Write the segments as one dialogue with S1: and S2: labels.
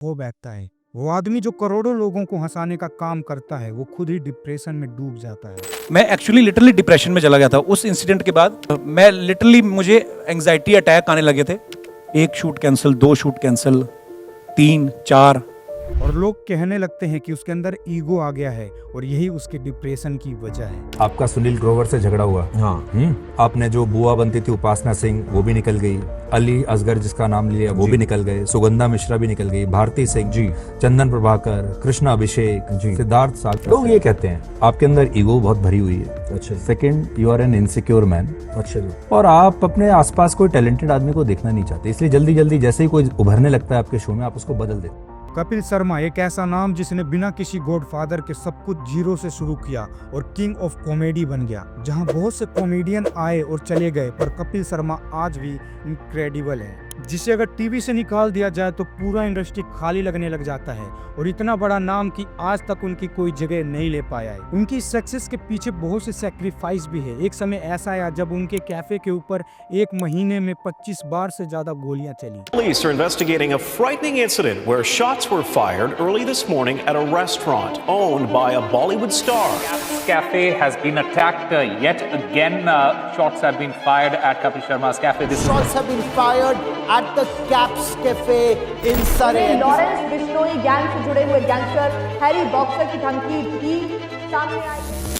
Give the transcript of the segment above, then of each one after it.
S1: वो बैठता है। वो आदमी जो करोड़ों लोगों को हंसाने का काम करता है, वो खुद ही डिप्रेशन में डूब जाता है।
S2: मैं एक्चुअली लिटरली डिप्रेशन में चला गया था उस इंसिडेंट के बाद। मैं लिटरली मुझे एंग्जाइटी अटैक आने लगे थे। 1 शूट कैंसिल, 2 शूट कैंसिल, 3 4।
S1: और लोग कहने लगते हैं कि उसके अंदर ईगो आ गया है और यही उसके डिप्रेशन की वजह है।
S3: आपका सुनील ग्रोवर से झगड़ा हुआ। हाँ। आपने जो बुआ बनती थी उपासना सिंह, वो भी निकल गई। अली असगर जिसका नाम लिया वो भी निकल गए। सुगंधा मिश्रा भी निकल गई। भारती सिंह जी, चंदन प्रभाकर, कृष्णा अभिषेक जी, सिद्धार्थ सागर। लोग ये कहते हैं आपके अंदर ईगो बहुत भरी हुई है। अच्छा। Second, you are an insecure man. अच्छा। और आप अपने आसपास कोई टैलेंटेड आदमी को देखना नहीं चाहते, इसलिए जल्दी जल्दी जैसे ही कोई उभरने लगता है आपके शो में, आप उसको बदल देते।
S1: कपिल शर्मा एक ऐसा नाम जिसने बिना किसी गॉडफादर के सब कुछ जीरो से शुरू किया और किंग ऑफ कॉमेडी बन गया। जहां बहुत से कॉमेडियन आए और चले गए, पर कपिल शर्मा आज भी इनक्रेडिबल है, जिसे अगर टीवी से निकाल दिया जाए तो पूरा इंडस्ट्री खाली लगने लग जाता है। और इतना बड़ा नाम कि आज तक उनकी कोई जगह नहीं ले पाया है। उनकी सक्सेस के पीछे बहुत से सैक्रिफाइस भी है। एक समय ऐसा आया जब उनके कैफे के ऊपर एक महीने में 25 बार से ज्यादा गोलियां चली।
S4: Police are investigating a frightening incident where shots were fired early this morning at a restaurant owned by a Bollywood star.
S5: Cafe has been attacked yet again. Shots have been fired at Kapil Sharma's cafe.
S6: Shots have been fired at the Caps Cafe in Surrey.
S7: Lawrence Bishnoi gang से जुड़े हुए gangster Harry boxer की धमकी भी सामने आई।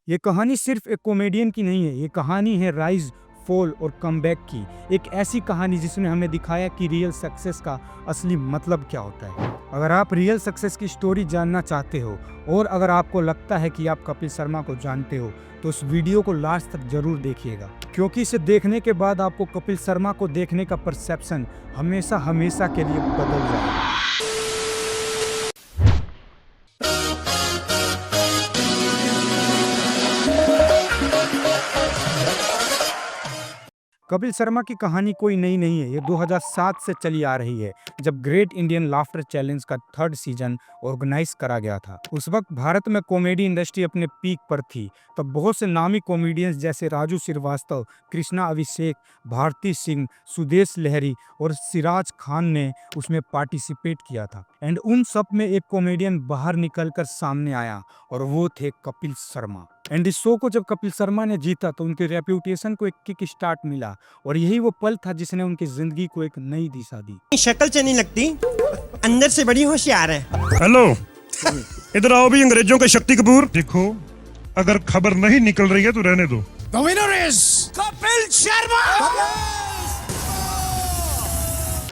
S1: ये कहानी सिर्फ एक कॉमेडियन की नहीं है, ये कहानी है राइज, फॉल और कमबैक की। एक ऐसी कहानी जिसने हमें दिखाया कि रियल सक्सेस का असली मतलब क्या होता है। अगर आप रियल सक्सेस की स्टोरी जानना चाहते हो और अगर आपको लगता है कि आप कपिल शर्मा को जानते हो, तो उस वीडियो को लास्ट तक जरूर देखिएगा, क्योंकि इसे देखने के बाद आपको कपिल शर्मा को देखने का परसेप्शन हमेशा हमेशा के लिए बदल जाएगा। कपिल शर्मा की कहानी कोई नई नहीं है। ये 2007 से चली आ रही है, जब ग्रेट इंडियन लाफ्टर चैलेंज का 3rd सीजन ऑर्गेनाइज करा गया था। उस वक्त भारत में कॉमेडी इंडस्ट्री अपने पीक पर थी। तब बहुत से नामी कॉमेडियंस जैसे राजू श्रीवास्तव, कृष्णा अभिषेक, भारती सिंह, सुदेश लहरी और सिराज खान ने उसमें पार्टिसिपेट किया था। एंड उन सब में एक कॉमेडियन बाहर निकलकर सामने आया और वो थे कपिल शर्मा। एंड इस शो को जब कपिल शर्मा ने जीता तो उनके रेप्यूटेशन को एक किक स्टार्ट मिला और यही वो पल था जिसने उनकी जिंदगी को एक नई दिशा दी।
S8: शक्ल से नहीं लगती, अंदर से बड़ी होशियार है।
S9: हेलो, इधर आओ भी अंग्रेजों के शक्ति कपूर। देखो, अगर खबर नहीं निकल रही है तो रहने दो।
S8: The winner is Kapil Sharma.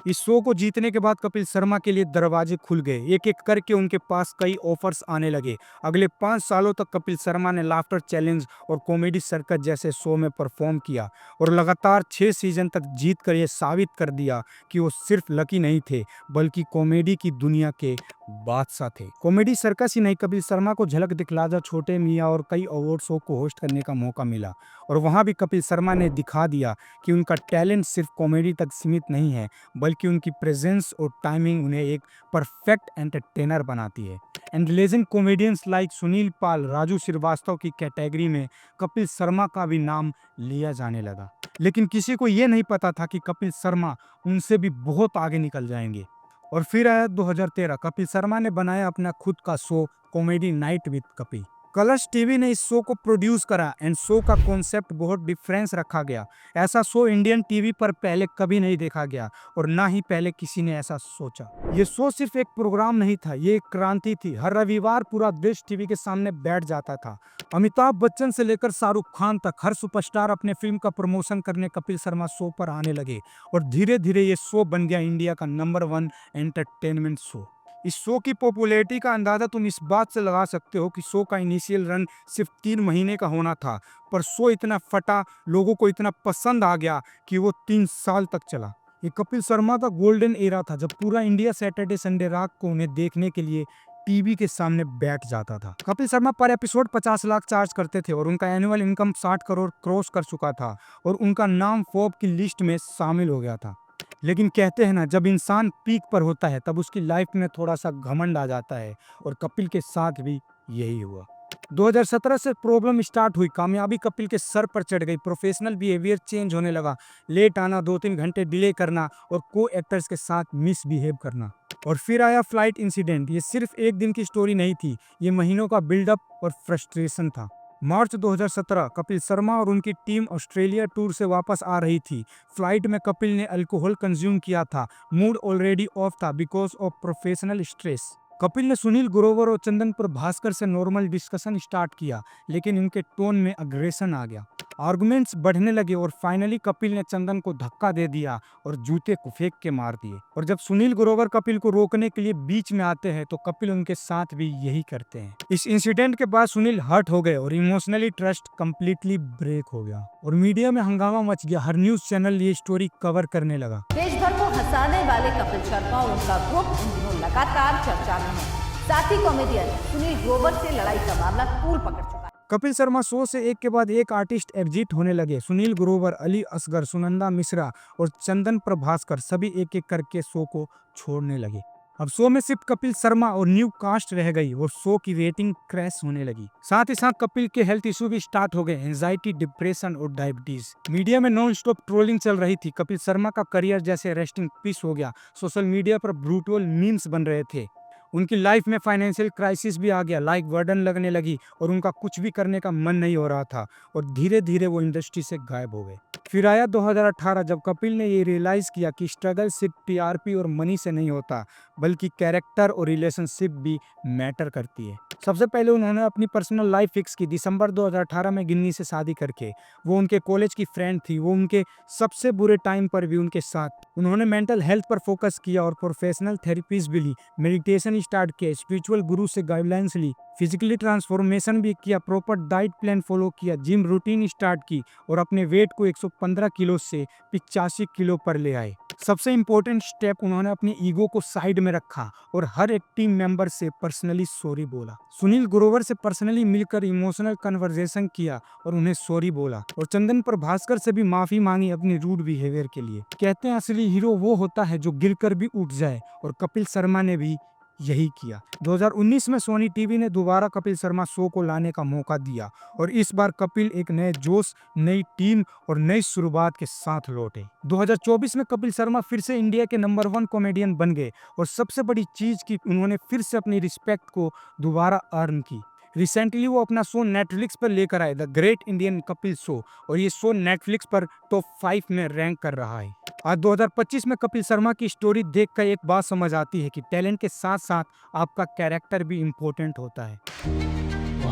S1: इस शो को जीतने के बाद कपिल शर्मा के लिए दरवाजे खुल गए। एक एक करके उनके पास कई ऑफर्स आने लगे। अगले 5 सालों तक कपिल शर्मा ने लाफ्टर चैलेंज और कॉमेडी सर्कस जैसे शो में परफॉर्म किया और लगातार 6 सीजन तक जीत कर ये साबित कर दिया कि वो सिर्फ लकी नहीं थे, बल्कि कॉमेडी की दुनिया के बादशाह थे। कॉमेडी सर्कस ही नहीं, कपिल शर्मा को झलक दिखला जा, छोटे मियां और कई अवार्ड शो को होस्ट करने का मौका मिला और वहां भी कपिल शर्मा ने दिखा दिया कि उनका टैलेंट सिर्फ कॉमेडी तक सीमित नहीं है, बल्कि उनकी प्रेजेंस और टाइमिंग उन्हें एक परफेक्ट एंटरटेनर बनाती है। And legend comedians like Sunil Pal, Raju Srivastava की कैटेगरी में कपिल शर्मा का भी नाम लिया जाने लगा। लेकिन किसी को ये नहीं पता था कि कपिल शर्मा उनसे भी बहुत आगे निकल जाएंगे। और फिर आया 2013। कपिल शर्मा ने बनाया अपना खुद का show comedy night with Kapil. Colors TV ने इस शो को प्रोड्यूस करा एंड शो का कॉन्सेप्ट बहुत डिफरेंस रखा गया। ऐसा शो इंडियन टीवी पर पहले कभी नहीं देखा गया और ना ही पहले किसी ने ऐसा सोचा। ये शो सिर्फ एक प्रोग्राम नहीं था, ये एक क्रांति थी। हर रविवार पूरा देश टीवी के सामने बैठ जाता था। अमिताभ बच्चन से लेकर शाहरुख खान तक हर सुपरस्टार अपने फिल्म का प्रमोशन करने कपिल शर्मा शो पर आने लगे और धीरे धीरे ये शो बन गया इंडिया का नंबर 1 एंटरटेनमेंट शो। इस शो की पॉपुलैरिटी का अंदाजा तुम इस बात से लगा सकते हो कि शो का इनिशियल रन सिर्फ 3 महीने का होना था, पर शो इतना फटा, लोगों को इतना पसंद आ गया कि वो 3 साल तक चला। ये कपिल शर्मा का गोल्डन एरा था, जब पूरा इंडिया सैटरडे संडे रात को उन्हें देखने के लिए टीवी के सामने बैठ जाता था। कपिल शर्मा पर एपिसोड 50 लाख चार्ज करते थे और उनका एनुअल इनकम 60 करोड़ क्रॉस कर चुका था और उनका नाम फोर्ब्स की लिस्ट में शामिल हो गया था। लेकिन कहते हैं ना, जब इंसान पीक पर होता है तब उसकी लाइफ में थोड़ा सा घमंड आ जाता है और कपिल के साथ भी यही हुआ। 2017 से प्रॉब्लम स्टार्ट हुई, कामयाबी कपिल के सर पर चढ़ गई, प्रोफेशनल बिहेवियर चेंज होने लगा, लेट आना, 2-3 घंटे डिले करना और को एक्टर्स के साथ मिसबिहेव करना। और फिर आया फ्लाइट इंसिडेंट। ये सिर्फ एक दिन की स्टोरी नहीं थी, ये महीनों का बिल्डअप और फ्रस्ट्रेशन था। मार्च 2017 कपिल शर्मा और उनकी टीम ऑस्ट्रेलिया टूर से वापस आ रही थी। फ्लाइट में कपिल ने अल्कोहल कंज्यूम किया था। मूड ऑलरेडी ऑफ था because of professional stress. Kapil ने सुनील ग्रोवर और चंदन प्रभास्कर से नॉर्मल डिस्कशन स्टार्ट किया, लेकिन उनके टोन में अग्रेशन आ गया। आर्गुमेंट्स बढ़ने लगे और फाइनली कपिल ने चंदन को धक्का दे दिया और जूते को फेंक के मार दिए। और जब सुनील ग्रोवर कपिल को रोकने के लिए बीच में आते हैं तो कपिल उनके साथ भी यही करते हैं। इस इंसिडेंट के बाद सुनील हर्ट हो गए और इमोशनली ट्रस्ट कंप्लीटली ब्रेक हो गया और मीडिया में हंगामा मच गया। हर न्यूज चैनल ये स्टोरी कवर करने लगा।
S7: देश भर को हंसाने वाले कपिल शर्मा और उनका ग्रुप इन दिनों लगातार चर्चा में है। साथ ही कॉमेडियन सुनील ग्रोवर से लड़ाई का मामला तूल पकड़ चुका है।
S1: कपिल शर्मा शो से एक के बाद एक आर्टिस्ट एग्जिट होने लगे। सुनील ग्रोवर, अली असगर, सुनंदा मिश्रा और चंदन प्रभास्कर सभी एक एक करके शो को छोड़ने लगे। अब शो में सिर्फ कपिल शर्मा और न्यू कास्ट रह गई और शो की रेटिंग क्रैश होने लगी। साथ ही साथ कपिल के हेल्थ इशू भी स्टार्ट हो गए, एंजाइटी, डिप्रेशन और डायबिटीज। मीडिया में नॉन स्टॉप ट्रोलिंग चल रही थी। कपिल शर्मा का करियर जैसे रेस्टिंग पीस हो गया। सोशल मीडिया पर ब्रूटल मीम्स बन रहे थे। उनकी लाइफ में फाइनेंशियल क्राइसिस भी आ गया, लाइफ बर्डन लगने लगी और उनका कुछ भी करने का मन नहीं हो रहा था और धीरे धीरे वो इंडस्ट्री से गायब हो गए। फिर आया 2018 जब कपिल ने ये रियलाइज किया कि स्ट्रगल सिर्फ टीआरपी और मनी से नहीं होता, बल्कि कैरेक्टर और रिलेशनशिप भी मैटर करती है। सबसे पहले उन्होंने अपनी पर्सनल लाइफ फिक्स की। दिसंबर 2018 में गिन्नी से शादी करके। वो उनके कॉलेज की फ्रेंड थी। वो उनके सबसे बुरे टाइम पर भी उनके साथ। उन्होंने मेंटल हेल्थ पर फोकस किया और प्रोफेशनल थेरेपीज भी ली, मेडिटेशन स्टार्ट किया, स्पिरिचुअल गुरु से गाइडलाइंस ली, फिजिकली ट्रांसफॉर्मेशन भी किया, प्रॉपर डाइट प्लान फॉलो किया, जिम रूटीन स्टार्ट की और अपने वेट को 115 किलो से 85 किलो पर ले आए। सबसे इम्पोर्टेंट स्टेप, उन्होंने अपनी ईगो को साइड में रखा और हर एक टीम मेंबर से पर्सनली सॉरी बोला। सुनील ग्रोवर से पर्सनली मिलकर इमोशनल कन्वर्सेशन किया और उन्हें सॉरी बोला और चंदन प्रभास्कर से भी माफी मांगी अपनी रूड बिहेवियर के लिए। कहते हैं असली हीरो वो होता है जो गिरकर भी उठ जाए और कपिल शर्मा ने भी यही किया। 2019 में सोनी टीवी ने दोबारा कपिल शर्मा शो को लाने का मौका दिया और इस बार कपिल एक नए जोश, नई टीम और नई शुरुआत के साथ लौटे। 2024 में कपिल शर्मा फिर से इंडिया के नंबर 1 कॉमेडियन बन गए और सबसे बड़ी चीज की उन्होंने फिर से अपनी रिस्पेक्ट को दोबारा अर्न की। रिसेंटली वो अपना शो नेटफ्लिक्स पर लेकर आए, the great Indian Kapil show, और ये शो नेटफ्लिक्स पर टॉप 5 में रैंक कर रहा है। आज 2025 में कपिल शर्मा की स्टोरी देखकर एक बात समझ आती है कि टैलेंट के साथ साथ आपका कैरेक्टर भी इम्पोर्टेंट होता है।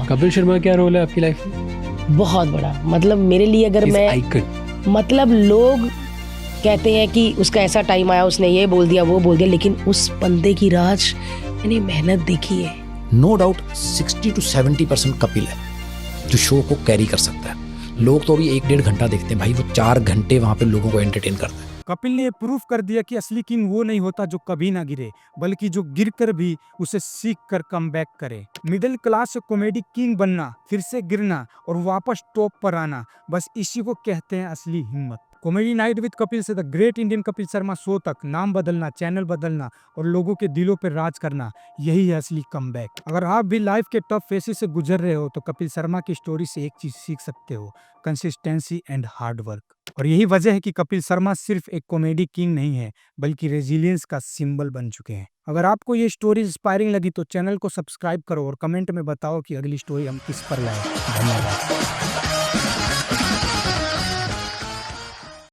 S10: कपिल शर्मा क्या रोल है आपकी लाइफ में?
S11: बहुत बड़ा, मतलब मेरे लिए अगर मैं
S10: आइकन।
S11: मतलब लोग कहते हैं कि उसका ऐसा टाइम आया, उसने ये बोल दिया वो बोल दिया, लेकिन उस बंदे की राज मैंने मेहनत देखी है।
S12: नो डाउट 60 to 70% कपिल है जो शो को कैरी कर सकता है। लोग तो अभी 1-1.5 घंटा देखते हैं भाई, वो 4 घंटे वहां पे लोगों को एंटरटेन करता है।
S1: कपिल ने प्रूफ कर दिया कि असली किंग वो नहीं होता जो कभी ना गिरे, बल्कि जो गिरकर भी उसे सीख कर कम बैक करे। मिडिल क्लास से कॉमेडी किंग बनना, फिर से गिरना और वापस टॉप पर आना, बस इसी को कहते हैं असली हिम्मत। कॉमेडी नाइट विद कपिल से the great Indian Kapil Sharma show तक नाम बदलना, चैनल बदलना और लोगों के दिलों पर राज करना, यही है असली कमबैक। अगर आप भी लाइफ के टफ फेसेस से गुजर रहे हो तो कपिल शर्मा की स्टोरी से एक चीज सीख सकते हो, कंसिस्टेंसी एंड हार्ड वर्क। और यही वजह है कि कपिल शर्मा सिर्फ एक कॉमेडी किंग नहीं है, बल्कि रेजिलियंस का सिंबल बन चुके हैं। अगर आपको ये स्टोरी इंस्पायरिंग लगी तो चैनल को सब्सक्राइब करो और कमेंट में बताओ कि अगली स्टोरी हम किस पर लाएं। धन्यवाद।